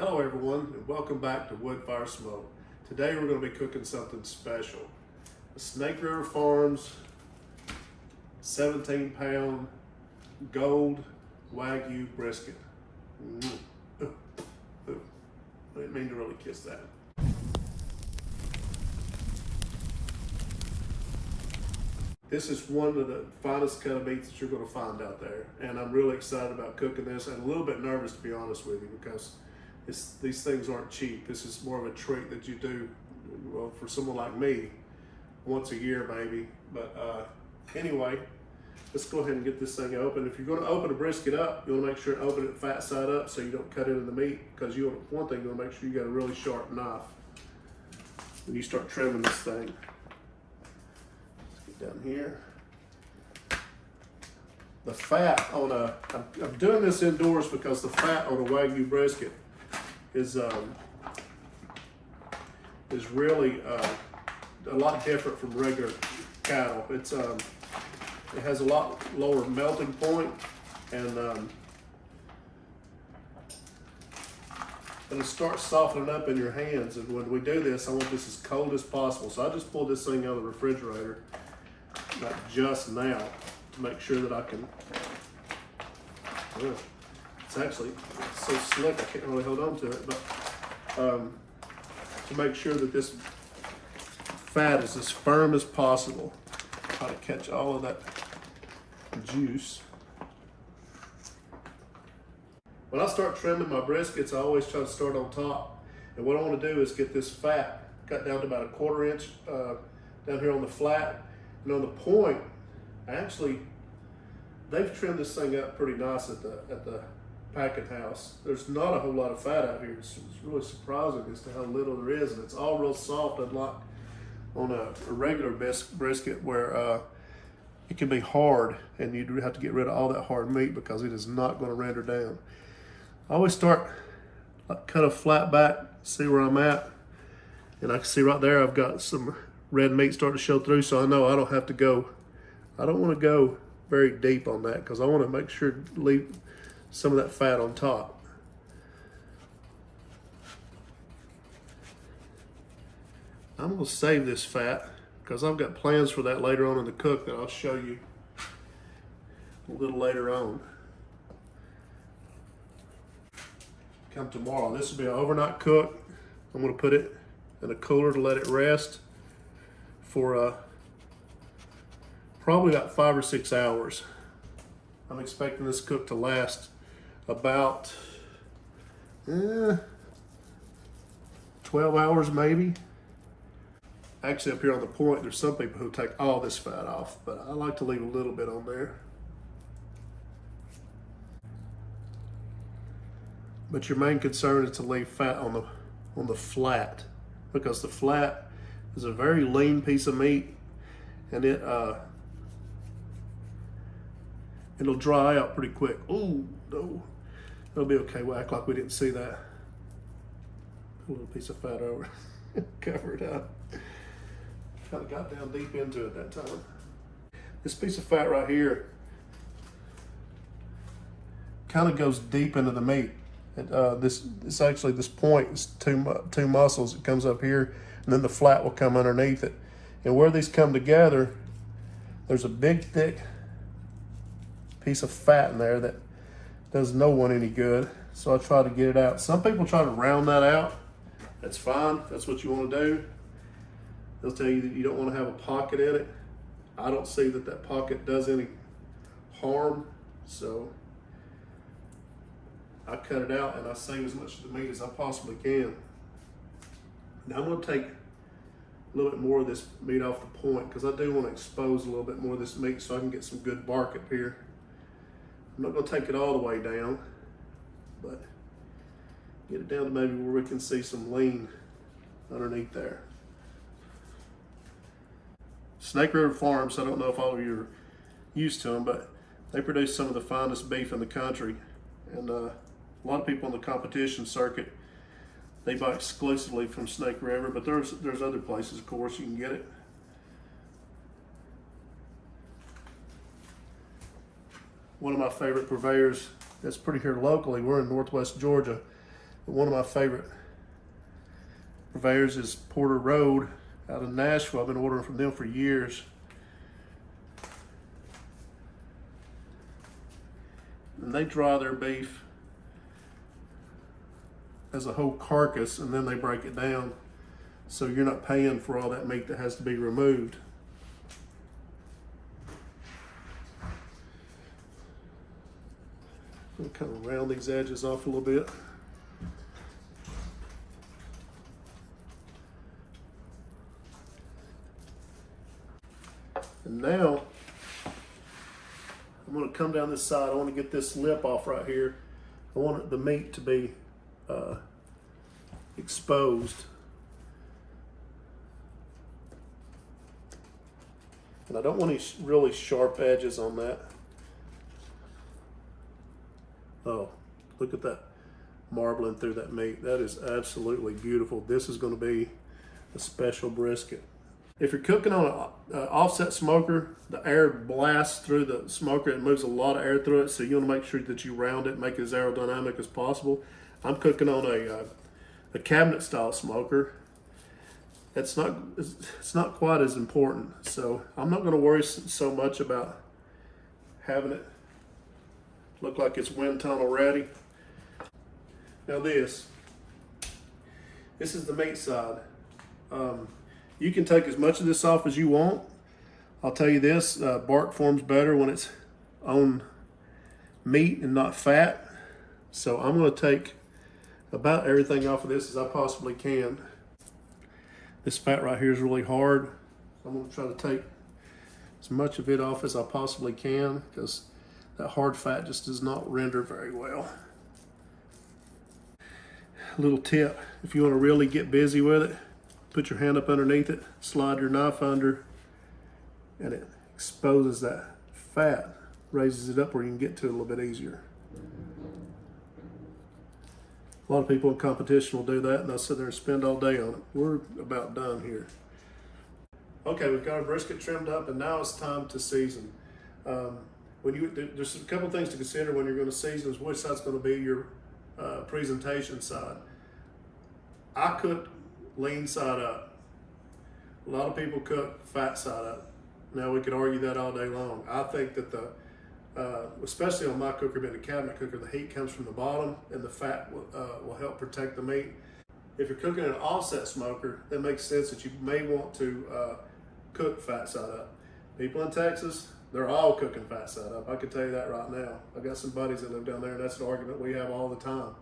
Hello everyone, and welcome back to Wood Fire Smoke. Today we're going to be cooking something special. The Snake River Farms 17-pound gold Wagyu brisket. I didn't mean to really kiss that. This is one of the finest cut of meats that you're going to find out there, and I'm really excited about cooking this and a little bit nervous, to be honest with you, because these things aren't cheap. This is more of a treat that you do, well, for someone like me, once a year maybe. But anyway, let's go ahead and get this thing open. If you're going to open a brisket up, you want to make sure to open it fat side up so you don't cut into the meat, because one thing, you want to make sure you got a really sharp knife when you start trimming this thing. Let's get down here. The fat on I'm doing this indoors because the fat on a Wagyu brisket is really a lot different from regular cattle. It has a lot lower melting point, and it'll start softening up in your hands. And when we do this, I want this as cold as possible. So I just pulled this thing out of the refrigerator, like just now, to make sure that I can. It's actually so slick I can't really hold on to it, but to make sure that this fat is as firm as possible. Try to catch all of that juice. When I start trimming my briskets, I always try to start on top. And what I want to do is get this fat cut down to about 1/4 inch down here on the flat. And on the point, actually, they've trimmed this thing up pretty nice at the packing house. There's not a whole lot of fat out here. It's really surprising as to how little there is, and it's all real soft, unlike on a regular brisket where it can be hard and you have to get rid of all that hard meat because it is not going to render down. I always start kind of flat back, see where I'm at, and I can see right there I've got some red meat starting to show through, so I know I don't have to go. I don't want to go very deep on that because I want to make sure to leave some of that fat on top. I'm going to save this fat because I've got plans for that later on in the cook that I'll show you a little later on. Come tomorrow, this will be an overnight cook. I'm going to put it in a cooler to let it rest for probably about 5 or 6 hours. I'm expecting this cook to last about 12 hours maybe. Actually, up here on the point, there's some people who take all this fat off, but I like to leave a little bit on there. But your main concern is to leave fat on the flat, because the flat is a very lean piece of meat, and it'll dry out pretty quick. Oh no, it'll be okay. We'll act like we didn't see that. Put a little piece of fat over, cover it up. Kind of got down deep into it that time. This piece of fat right here kind of goes deep into the meat. This point is two muscles. It comes up here, and then the flat will come underneath it. And where these come together, there's a big, thick piece of fat in there that does no one any good. So I try to get it out. Some people try to round that out. That's fine. If that's what you want to do. They'll tell you that you don't want to have a pocket in it. I don't see that pocket does any harm. So I cut it out and I save as much of the meat as I possibly can. Now I'm going to take a little bit more of this meat off the point because I do want to expose a little bit more of this meat so I can get some good bark up here. I'm not going to take it all the way down, but get it down to maybe where we can see some lean underneath there. Snake River Farms, I don't know if all of you are used to them, but they produce some of the finest beef in the country. And a lot of people in the competition circuit, they buy exclusively from Snake River, but there's other places, of course, you can get it. One of my favorite purveyors that's pretty here locally, we're in Northwest Georgia, But one of my favorite purveyors is Porter Road out of Nashville. I've been ordering from them for years. And they dry their beef as a whole carcass, and then they break it down, so you're not paying for all that meat that has to be removed. I'm gonna kind of round these edges off a little bit. And now I'm going to come down this side. I want to get this lip off right here. I want the meat to be exposed. And I don't want any really sharp edges on that. Oh, look at that marbling through that meat. That is absolutely beautiful. This is going to be a special brisket. If you're cooking on an offset smoker, the air blasts through the smoker. It moves a lot of air through it, so you want to make sure that you round it, make it as aerodynamic as possible. I'm cooking on a cabinet style smoker. It's not quite as important, so I'm not going to worry so much about having it look like it's wind tunnel ready. Now this is the meat side. You can take as much of this off as you want. I'll tell you this, bark forms better when it's on meat and not fat. So I'm going to take about everything off of this as I possibly can. This fat right here is really hard. I'm going to try to take as much of it off as I possibly can, because that hard fat just does not render very well. A little tip, if you want to really get busy with it, put your hand up underneath it, slide your knife under, and it exposes that fat, raises it up where you can get to it a little bit easier. A lot of people in competition will do that, and they'll sit there and spend all day on it. We're about done here. Okay, we've got our brisket trimmed up, and now it's time to season. There's a couple things to consider when you're going to season, is which side's going to be your presentation side. I cook lean side up. A lot of people cook fat side up. Now we could argue that all day long. I think that especially on my cooker, being a cabinet cooker, the heat comes from the bottom, and the fat will help protect the meat. If you're cooking in an offset smoker, that makes sense that you may want to cook fat side up. People in Texas, they're all cooking fat side up. I can tell you that right now. I've got some buddies that live down there, and that's an argument we have all the time.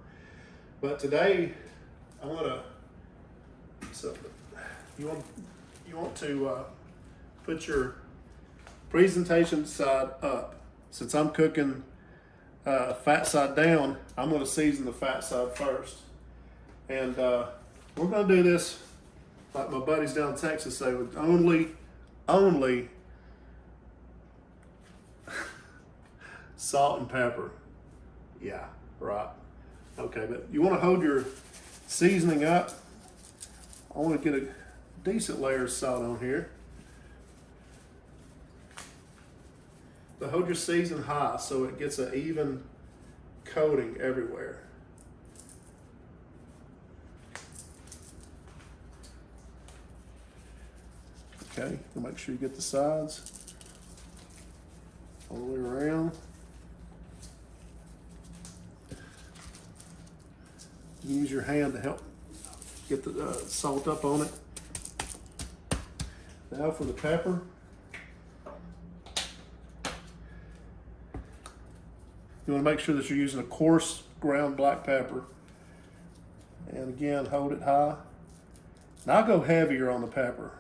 But today, I'm gonna. So you want to put your presentation side up. Since I'm cooking fat side down, I'm going to season the fat side first. And we're going to do this like my buddies down in Texas say, with only salt and pepper. Yeah, right. Okay, but you want to hold your seasoning up. I want to get a decent layer of salt on here. But hold your season high so it gets an even coating everywhere. Okay, make sure you get the sides all the way around. You use your hand to help get the salt up on it. Now for the pepper. You want to make sure that you're using a coarse ground black pepper. And again, hold it high. Now I'll go heavier on the pepper.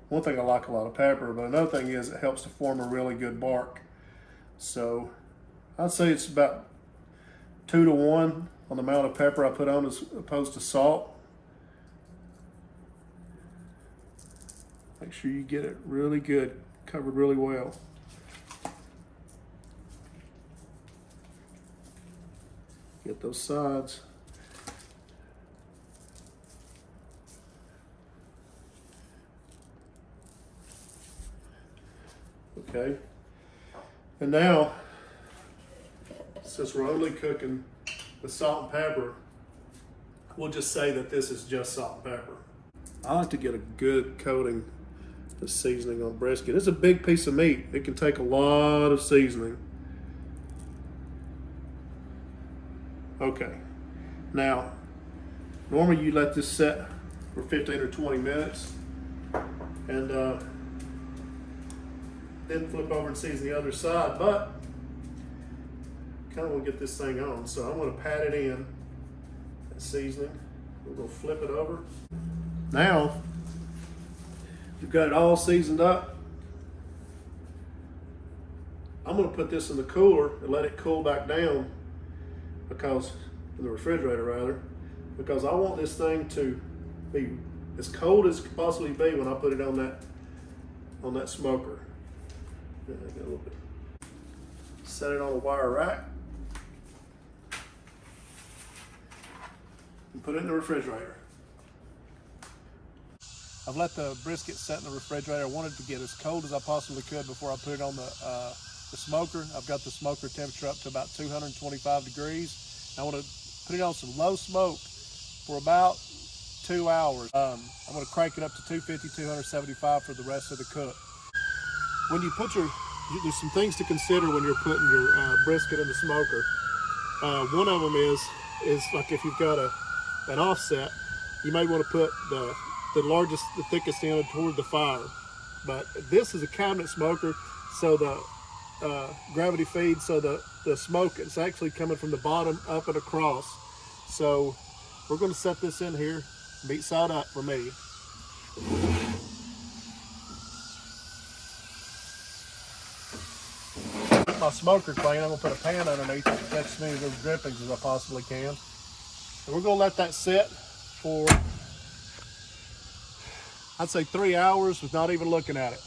One thing I like a lot of pepper, but another thing is it helps to form a really good bark. So I'd say it's about 2 to 1 on the amount of pepper I put on as opposed to salt. Make sure you get it really good, covered really well. Get those sides. Okay. And now, since we're only cooking with salt and pepper, we'll just say that this is just salt and pepper. I like to get a good coating of seasoning on brisket. It's a big piece of meat. It can take a lot of seasoning. Okay, now, normally you let this set for 15 or 20 minutes and then flip over and season the other side, but kind of want to get this thing on. So I'm going to pat it in, that seasoning. We're going to flip it over. Now, you've got it all seasoned up. I'm going to put this in the cooler and let it cool back down, because in the refrigerator rather, because I want this thing to be as cold as it could possibly be when I put it on that smoker. Yeah, I got a little bit. Set it on a wire rack and put it in the refrigerator. I've let the brisket set in the refrigerator. I wanted to get as cold as I possibly could before I put it on the smoker. I've got the smoker temperature up to about 225 degrees. I want to put it on some low smoke for about 2 hours. I'm going to crank it up to 250, 275 for the rest of the cook. When you put there's some things to consider when you're putting your brisket in the smoker. One of them is like if you've got an offset, you may want to put the thickest end toward the fire. But this is a cabinet smoker, so the gravity feed, so the smoke is actually coming from the bottom up and across. So we're going to set this in here, meat side up for me. My smoker clean, I'm going to put a pan underneath it to catch as many of those drippings as I possibly can. And we're going to let that sit for, I'd say 3 hours with not even looking at it.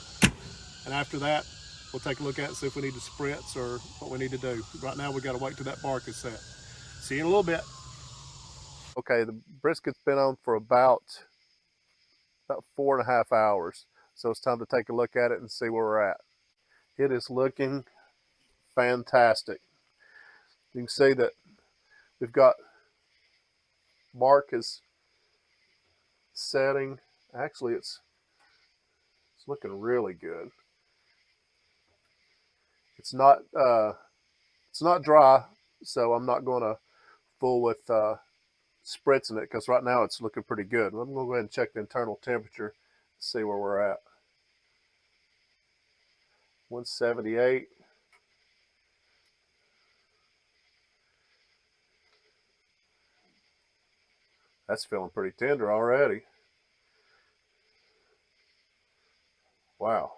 And after that, we'll take a look at it and see if we need to spritz or what we need to do. Right now, we got to wait till that bark is set. See you in a little bit. Okay, the brisket's been on for about 4.5 hours. So it's time to take a look at it and see where we're at. It is looking fantastic. You can see that we've got bark is setting. Actually, it's looking really good. It's not dry, so I'm not going to fool with spritzing it, because right now it's looking pretty good. I'm going to go ahead and check the internal temperature, see where we're at. 178. That's feeling pretty tender already. Wow.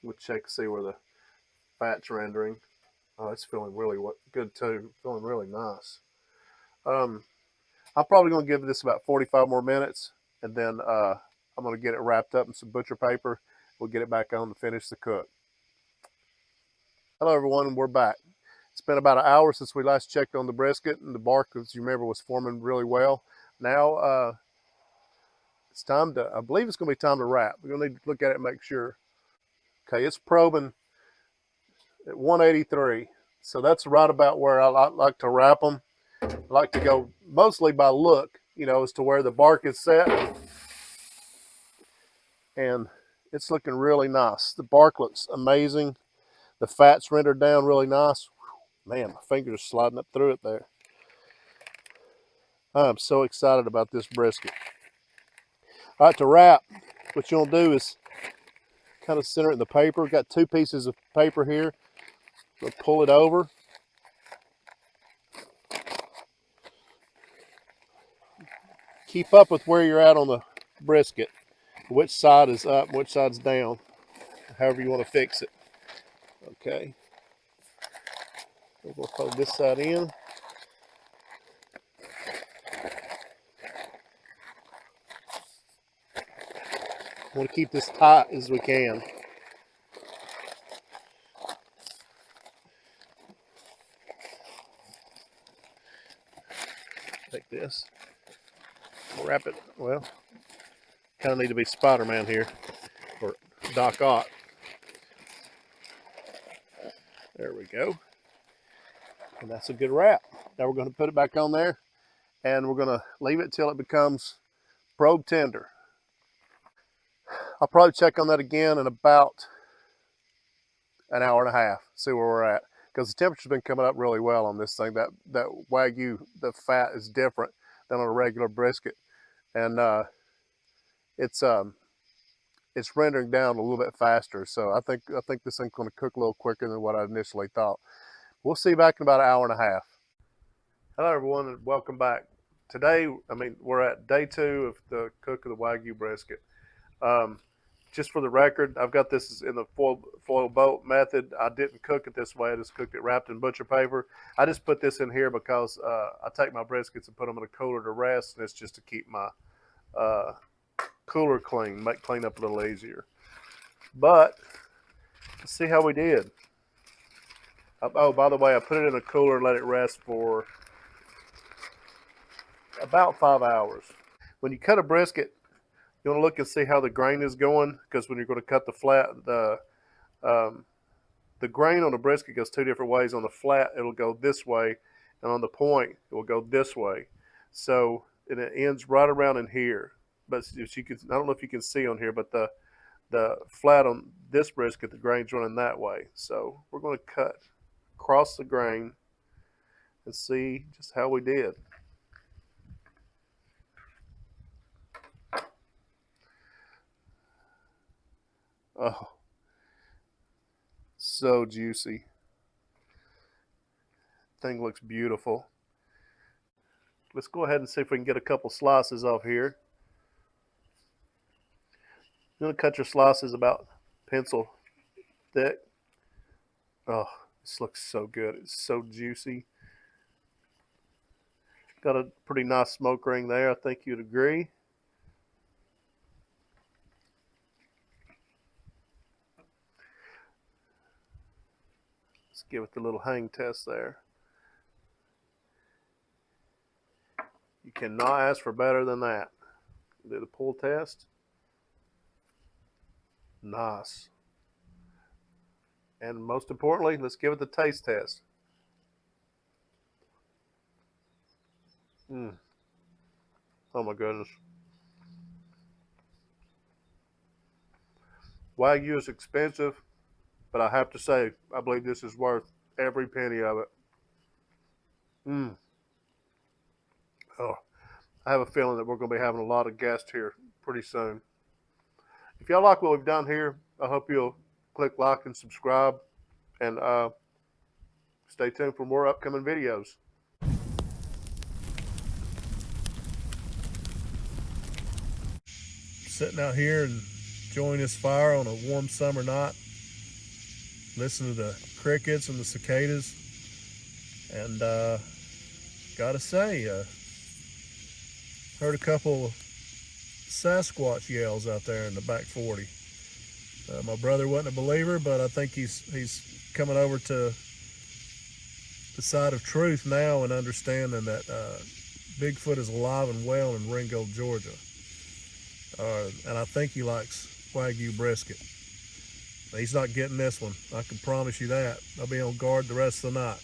We'll check to see where the fat's rendering. Oh, it's feeling really good too. Feeling really nice. I'm probably going to give this about 45 more minutes, and then I'm going to get it wrapped up in some butcher paper. We'll get it back on to finish the cook. Hello everyone, and we're back. It's been about an hour since we last checked on the brisket, and the bark, as you remember, was forming really well. Now it's time to, I believe it's going to be time to wrap. We're going to need to look at it and make sure. Okay, it's probing at 183. So that's right about where I like to wrap them. I like to go mostly by look, as to where the bark is set. And it's looking really nice. The bark looks amazing. The fat's rendered down really nice. Man, my fingers are sliding up through it there. I'm so excited about this brisket. All right, to wrap, what you'll do is kind of center it in the paper. Got 2 pieces of paper here. We'll pull it over. Keep up with where you're at on the brisket. Which side is up, which side's down. However you want to fix it. Okay. We'll fold this side in. We want to keep this tight as we can. Take this. Wrap it. Well, kind of need to be Spider-Man here, or Doc Ock. There we go. And that's a good wrap. Now we're going to put it back on there, and we're going to leave it till it becomes probe tender. I'll probably check on that again in about an hour and a half, see where we're at. Because the temperature's been coming up really well on this thing. That Wagyu, the fat is different than on a regular brisket. And it's rendering down a little bit faster. So I think this thing's going to cook a little quicker than what I initially thought. We'll see you back in about an hour and a half. Hello everyone, and welcome back. Today, we're at day 2 of the cook of the Wagyu brisket. Just for the record, I've got this in the foil boat method. I didn't cook it this way. I just cooked it wrapped in butcher paper. I just put this in here because I take my briskets and put them in a cooler to rest, and it's just to keep my cooler clean, make clean up a little easier. But let's see how we did. Oh, by the way, I put it in a cooler and let it rest for about 5 hours. When you cut a brisket, you want to look and see how the grain is going, because when you're going to cut the flat, the grain on the brisket goes 2 different ways. On the flat, it'll go this way, and on the point, it will go this way. So, and it ends right around in here. But if you can, I don't know if you can see on here, but the flat on this brisket, the grain's running that way. So we're going to cut across the grain and see just how we did. Oh, so juicy. Thing looks beautiful. Let's go ahead and see if we can get a couple slices off here. You're going to cut your slices about pencil thick. Oh, this looks so good. It's so juicy. Got a pretty nice smoke ring there. I think you'd agree. Let's give it the little hang test there. You cannot ask for better than that. Do the pull test. Nice. And most importantly, let's give it the taste test. Oh my goodness. Wagyu is expensive, but I have to say, I believe this is worth every penny of it. Oh, I have a feeling that we're going to be having a lot of guests here pretty soon. If y'all like what we've done here, I hope you'll click like and subscribe, and stay tuned for more upcoming videos. Sitting out here and enjoying this fire on a warm summer night, listening to the crickets and the cicadas, and gotta say, heard a couple Sasquatch yells out there in the back 40. My brother wasn't a believer, but I think he's coming over to the side of truth now and understanding that Bigfoot is alive and well in Ringgold, Georgia. And I think he likes Wagyu brisket. He's not getting this one. I can promise you that. I'll be on guard the rest of the night.